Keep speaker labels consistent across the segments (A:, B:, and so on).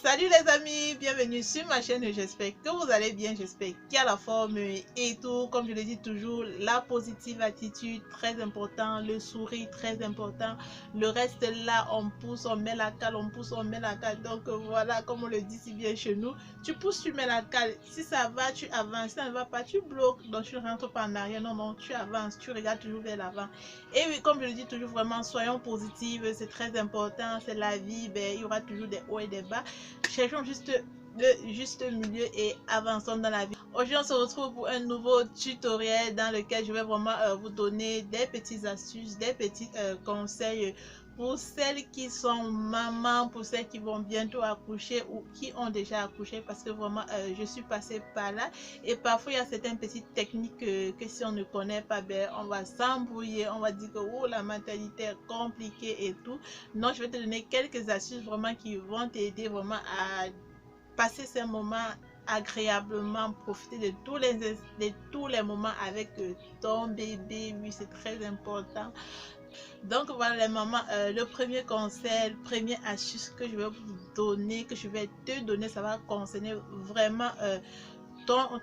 A: Salut les amis, bienvenue sur ma chaîne. J'espère que vous allez bien, j'espère qu'il y a la forme et tout. Comme je le dis toujours, la positive attitude très important, le sourire très important. Le reste là, on pousse, on met la cale, on pousse, on met la cale. Donc voilà, comme on le dit si bien chez nous, tu pousses, tu mets la cale. Si ça va, tu avances. Si ça ne va pas, tu bloques. Donc tu ne rentres pas en arrière. Non, non, tu avances, tu regardes toujours vers l'avant. Et oui, comme je le dis toujours, vraiment, soyons positifs, c'est très important. C'est la vie, il y aura toujours des hauts et des bas. Cherchons juste le juste milieu et avançons dans la vie. Aujourd'hui, on se retrouve pour un nouveau tutoriel dans lequel je vais vraiment vous donner des petites astuces, des petits conseils pour celles qui sont mamans, pour celles qui vont bientôt accoucher ou qui ont déjà accouché, parce que vraiment je suis passée par là et parfois il y a certaines petites techniques que si on ne connaît pas, on va s'embrouiller, on va dire que oh, la maternité est compliquée et tout. Non, je vais te donner quelques astuces vraiment qui vont t'aider vraiment à passer ces moments agréablement, profiter de tous les moments avec ton bébé. Oui, c'est très important. Donc voilà les mamans, le premier conseil, première astuce que je vais vous donner, que je vais te donner, ça va concerner vraiment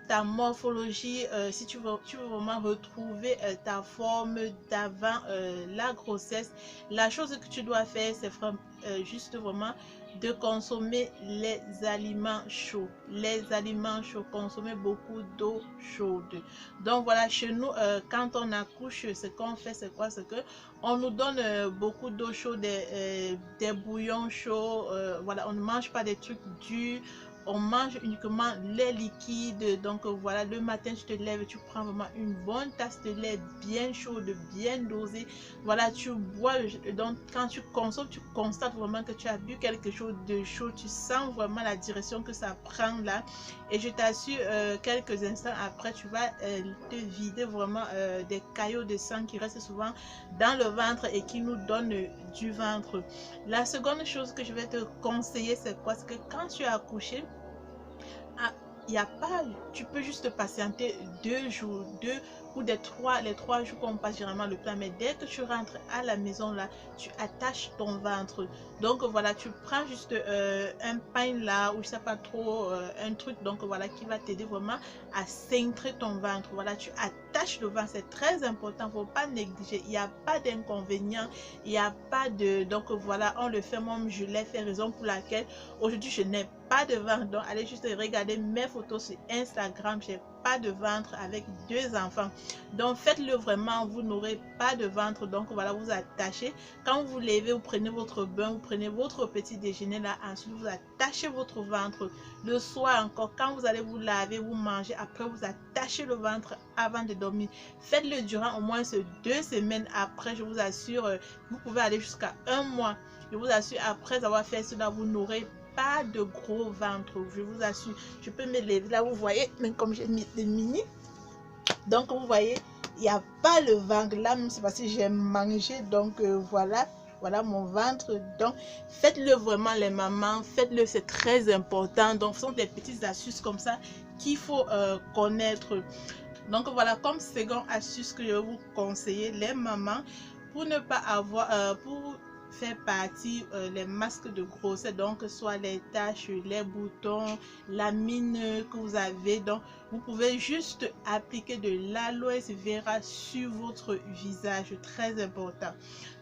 A: ta morphologie. Si tu veux vraiment retrouver ta forme d'avant la grossesse, la chose que tu dois faire, c'est juste vraiment de consommer les aliments chauds. Les aliments chauds, consommer beaucoup d'eau chaude. Donc voilà, chez nous, quand on accouche, ce qu'on fait, c'est quoi? C'est que on nous donne beaucoup d'eau chaude, des bouillons chauds. Voilà, on ne mange pas des trucs durs. On mange uniquement les liquides. Donc voilà, le matin tu te lèves, tu prends vraiment une bonne tasse de lait bien chaude, bien dosée. Voilà, tu bois. Donc quand tu consommes, tu constates vraiment que tu as bu quelque chose de chaud. Tu sens vraiment la direction que ça prend là. Et je t'assure, quelques instants après, tu vas te vider vraiment des caillots de sang qui restent souvent dans le ventre et qui nous donnent du ventre. La seconde chose que je vais te conseiller, c'est quoi? C'est que quand tu as accouché, il y a pas, tu peux juste patienter 2 jours, ou les 3 jours qu'on passe généralement le plan, mais dès que tu rentres à la maison là, tu attaches ton ventre. Donc voilà, tu prends juste un pain là, ou je sais pas trop, un truc, donc voilà, qui va t'aider vraiment à cintrer ton ventre. Voilà, tu attaches le ventre, c'est très important, faut pas négliger. Il n'y a pas d'inconvénient, il n'y a pas de, donc voilà, on le fait. Moi je l'ai fait, raison pour laquelle aujourd'hui je n'ai pas de ventre. Donc allez juste regarder mes photos sur Instagram, j'ai pas de ventre avec 2 enfants. Donc faites-le vraiment, vous n'aurez pas de ventre. Donc voilà, vous attachez. Quand vous levez, vous prenez votre bain, vous prenez votre petit déjeuner là, ensuite vous attachez votre ventre. Le soir encore, quand vous allez vous laver, vous mangez, après vous attachez le ventre avant de dormir. Faites-le durant au moins 2 semaines. Après, je vous assure, vous pouvez aller jusqu'à 1 mois. Je vous assure, après avoir fait cela, vous n'aurez pas de gros ventre, je vous assure. Je peux me lever là, vous voyez, même comme j'ai mis des mini. Donc vous voyez, il n'y a pas le ventre là, même c'est parce que j'ai mangé. Donc voilà, voilà mon ventre. Donc faites-le vraiment les mamans, faites-le, c'est très important. Donc ce sont des petites astuces comme ça qu'il faut connaître. Donc voilà, comme seconde astuce que je vais vous conseiller les mamans, pour ne pas avoir, pour faire partie les masques de grossesse, donc soit les taches, les boutons, la mine que vous avez. Donc vous pouvez juste appliquer de l'aloe vera sur votre visage, très important.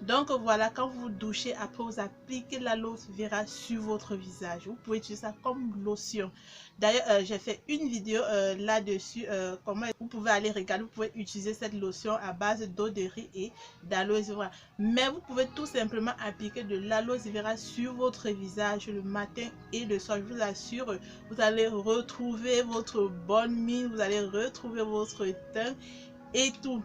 A: Donc voilà, quand vous douchez, après vous appliquez l'aloe vera sur votre visage. Vous pouvez utiliser ça comme lotion. D'ailleurs, j'ai fait une vidéo là-dessus, comment vous pouvez aller regarder. Vous pouvez utiliser cette lotion à base d'eau de riz et d'aloe vera. Mais vous pouvez tout simplement appliquer de l'aloe vera sur votre visage le matin et le soir. Je vous assure, vous allez retrouver votre bonne mine, vous allez retrouver votre teint et tout.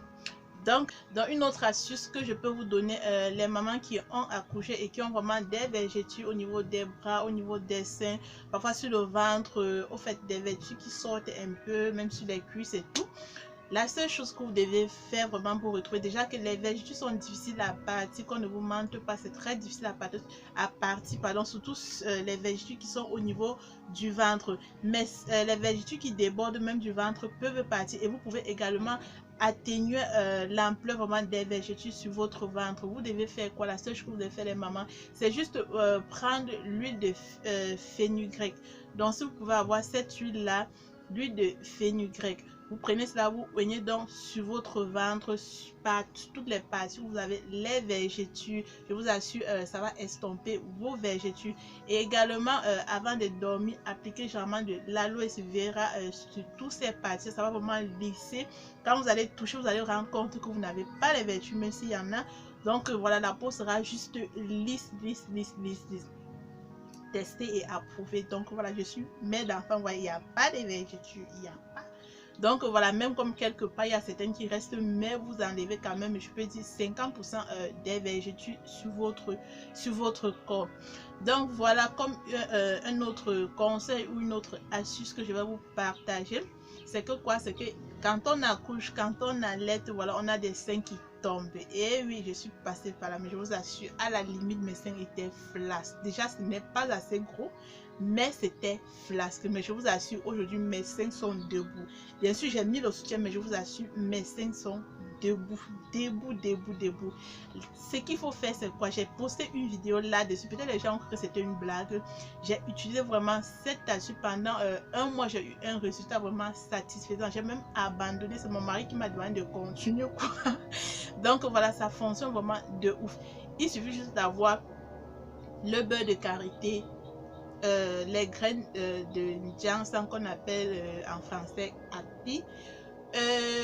A: Donc, dans une autre astuce que je peux vous donner, les mamans qui ont accouché et qui ont vraiment des vergetures au niveau des bras, au niveau des seins, parfois sur le ventre, au fait des vergetures qui sortent un peu, même sur les cuisses et tout. La seule chose que vous devez faire vraiment pour retrouver, déjà que les vergetures sont difficiles à partir, qu'on ne vous mente pas, c'est très difficile à partir, pardon, surtout les vergetures qui sont au niveau du ventre. Mais les vergetures qui débordent même du ventre peuvent partir, et vous pouvez également atténuer l'ampleur vraiment des vergetures sur votre ventre, vous devez faire quoi? La seule chose que vous devez faire les mamans, c'est juste prendre l'huile de fenugrec. Donc si vous pouvez avoir cette huile là, l'huile de fenugrec, vous prenez cela, vous oignez donc sur votre ventre, sur toutes les parties où vous avez les vergetures. Je vous assure, ça va estomper vos vergetures. Et également, avant de dormir, appliquez généralement de l'aloe vera sur toutes ces parties. Ça va vraiment lisser. Quand vous allez toucher, vous allez rendre compte que vous n'avez pas les vergetures, même s'il y en a. Donc voilà, la peau sera juste lisse, lisse, lisse, lisse, lisse. Testé et approuvé. Donc voilà, je suis mère d'enfant. Voilà, il n'y a pas de vergetures, il n'y a pas. Donc voilà, même comme quelque part il y a certaines qui restent, mais vous enlevez quand même, je peux dire 50% des vergetures sur votre corps. Donc voilà, comme un autre conseil ou une autre astuce que je vais vous partager, c'est que quoi? C'est que quand on accouche, quand on allait, voilà, on a des seins qui tombent. Et oui, je suis passée par là, mais je vous assure, à la limite, mes seins étaient flasques. Déjà, ce n'est pas assez gros, mais c'était flasque. Mais je vous assure, aujourd'hui, mes seins sont debout. Bien sûr, j'ai mis le soutien, mais je vous assure, mes seins sont debout, debout, debout, debout. Ce qu'il faut faire, c'est quoi? J'ai posté une vidéo là-dessus. Peut-être les gens ont cru que c'était une blague. J'ai utilisé vraiment cette astuce pendant un mois. J'ai eu un résultat vraiment satisfaisant. J'ai même abandonné. C'est mon mari qui m'a demandé de continuer, quoi. Donc voilà, ça fonctionne vraiment de ouf. Il suffit juste d'avoir le beurre de karité, les graines de ginseng qu'on appelle en français api.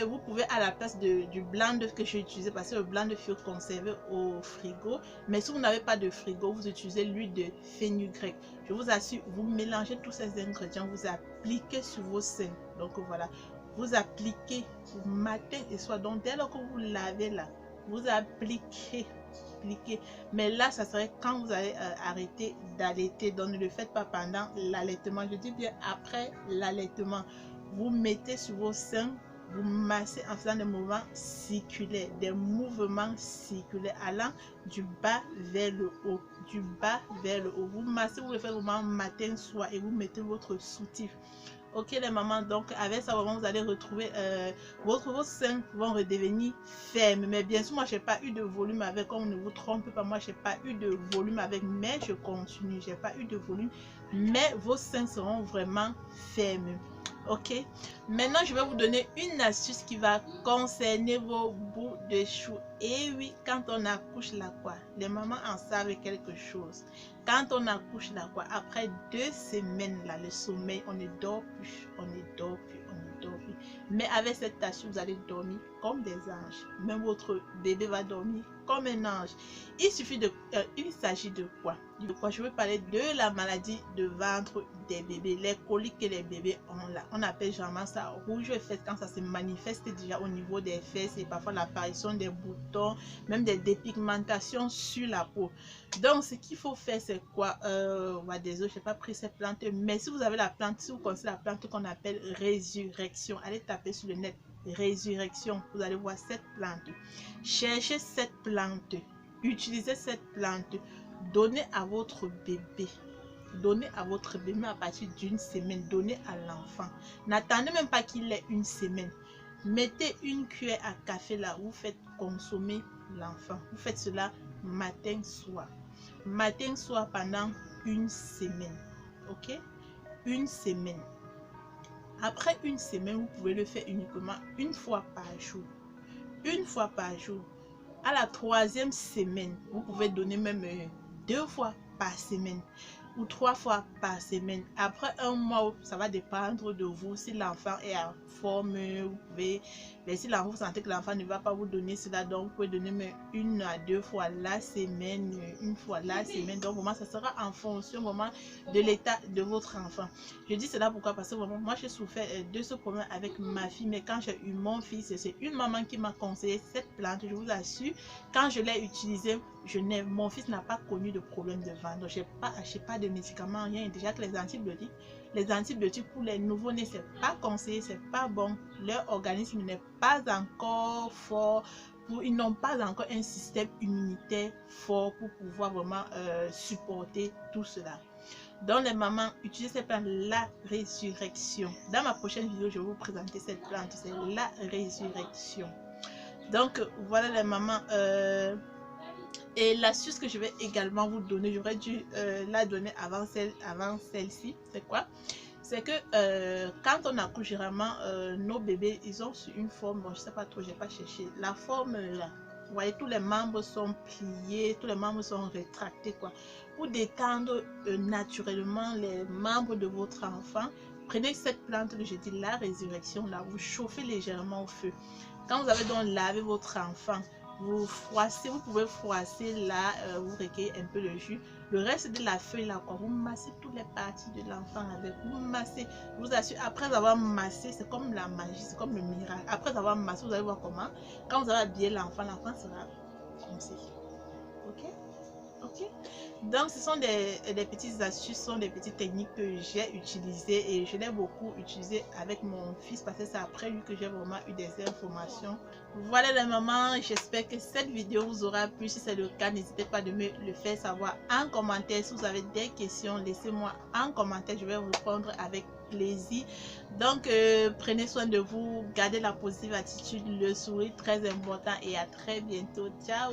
A: Vous pouvez à la place du blanc d'œuf que j'ai utilisé, parce que le blanc d'œuf est conservé au frigo, mais si vous n'avez pas de frigo, vous utilisez l'huile de fenugrec. Je vous assure, vous mélangez tous ces ingrédients, vous appliquez sur vos seins. Donc voilà, vous appliquez matin et soir. Donc dès lors que vous lavez là, vous appliquez. Mais là, ça serait quand vous allez arrêter d'allaiter. Donc ne le faites pas pendant l'allaitement. Je dis bien après l'allaitement. Vous mettez sur vos seins, vous massez en faisant des mouvements circulaires, allant du bas vers le haut, du bas vers le haut. Vous massez, vous le faites vraiment matin, soir, et vous mettez votre soutif. Ok les mamans, donc avec ça vraiment vous allez retrouver vos seins vont redevenir fermes. Mais bien sûr moi j'ai pas eu de volume avec, on ne vous trompe pas, moi j'ai pas eu de volume avec, mais je continue, j'ai pas eu de volume, mais vos seins seront vraiment fermes. Ok, maintenant je vais vous donner une astuce qui va concerner vos bouts de chou. Et oui, quand on accouche là quoi, les mamans en savent quelque chose. Quand on accouche là quoi, après 2 semaines là, le sommeil, on ne dort plus, on ne dort plus, on ne dort plus. Mais avec cette astuce, vous allez dormir comme des anges. Même votre bébé va dormir comme un ange. Il suffit de, il s'agit de quoi? Je veux parler de la maladie de ventre des bébés, les coliques que les bébés ont là. On appelle généralement ça rouge aux fesses quand ça se manifeste déjà au niveau des fesses et parfois l'apparition des boutons, même des dépigmentations sur la peau. Donc ce qu'il faut faire c'est quoi? Désolé, je n'ai pas pris cette plante, mais si vous avez la plante, si vous connaissez la plante qu'on appelle résurrection, allez taper sur le net. Résurrection, vous allez voir cette plante. Cherchez cette plante, utilisez cette plante, donnez à votre bébé. Donnez à votre bébé à partir d'une semaine, donnez à l'enfant. N'attendez même pas qu'il ait une semaine. Mettez une cuillère à café là, vous faites consommer l'enfant. Vous faites cela matin, soir. Matin, soir pendant une semaine. Ok? Une semaine. Après une semaine, vous pouvez le faire uniquement une fois par jour. Une fois par jour. À la 3e semaine, vous pouvez donner même 2 fois par semaine ou 3 fois par semaine. Après un mois, ça va dépendre de vous. Si l'enfant est en forme, vous pouvez, mais si vous sentez que l'enfant ne va pas vous donner cela, donc vous pouvez donner mais 1 à 2 fois la semaine, une fois la semaine. Donc vraiment, ça sera en fonction vraiment de l'état de votre enfant. Je dis cela pourquoi? Parce que vraiment, moi j'ai souffert de ce problème avec ma fille, mais quand j'ai eu mon fils, c'est une maman qui m'a conseillé cette plante. Je vous assure, quand je l'ai utilisée, mon fils n'a pas connu de problème de ventre. Donc je n'ai pas acheté pas de médicaments, rien. Déjà que les antibiotiques pour les nouveau-nés, c'est pas conseillé, c'est pas bon. Leur organisme n'est pas encore fort. Ils n'ont pas encore un système immunitaire fort pour pouvoir vraiment supporter tout cela. Donc les mamans, utilisez cette plante, la résurrection. Dans ma prochaine vidéo, je vais vous présenter cette plante, c'est la résurrection. Donc voilà les mamans. Et l'astuce que je vais également vous donner, j'aurais dû la donner avant celle-ci. C'est quoi? C'est que quand on accouche, généralement, nos bébés, ils ont sur une forme, bon, je sais pas trop, j'ai pas cherché. La forme là, vous voyez, tous les membres sont pliés, tous les membres sont rétractés, quoi. Pour détendre naturellement les membres de votre enfant, prenez cette plante que je dis, la résurrection, là, vous chauffez légèrement au feu. Quand vous avez donc lavé votre enfant, vous froissez, vous pouvez froisser là, vous recueillez un peu le jus. Le reste de la feuille là, quoi, vous massez toutes les parties de l'enfant avec, vous massez, je vous assure, après avoir massé, c'est comme la magie, c'est comme le miracle. Après avoir massé, vous allez voir comment, quand vous allez habiller l'enfant, l'enfant sera comme ça. Ok? Ok? Donc ce sont des petites astuces, ce sont des petites techniques que j'ai utilisées et je l'ai beaucoup utilisé avec mon fils parce que c'est après lui que j'ai vraiment eu des informations. Voilà les mamans, j'espère que cette vidéo vous aura plu. Si c'est le cas, n'hésitez pas de me le faire savoir en commentaire. Si vous avez des questions, laissez-moi en commentaire, je vais vous répondre avec plaisir. Donc prenez soin de vous, gardez la positive attitude, le sourire très important et à très bientôt. Ciao.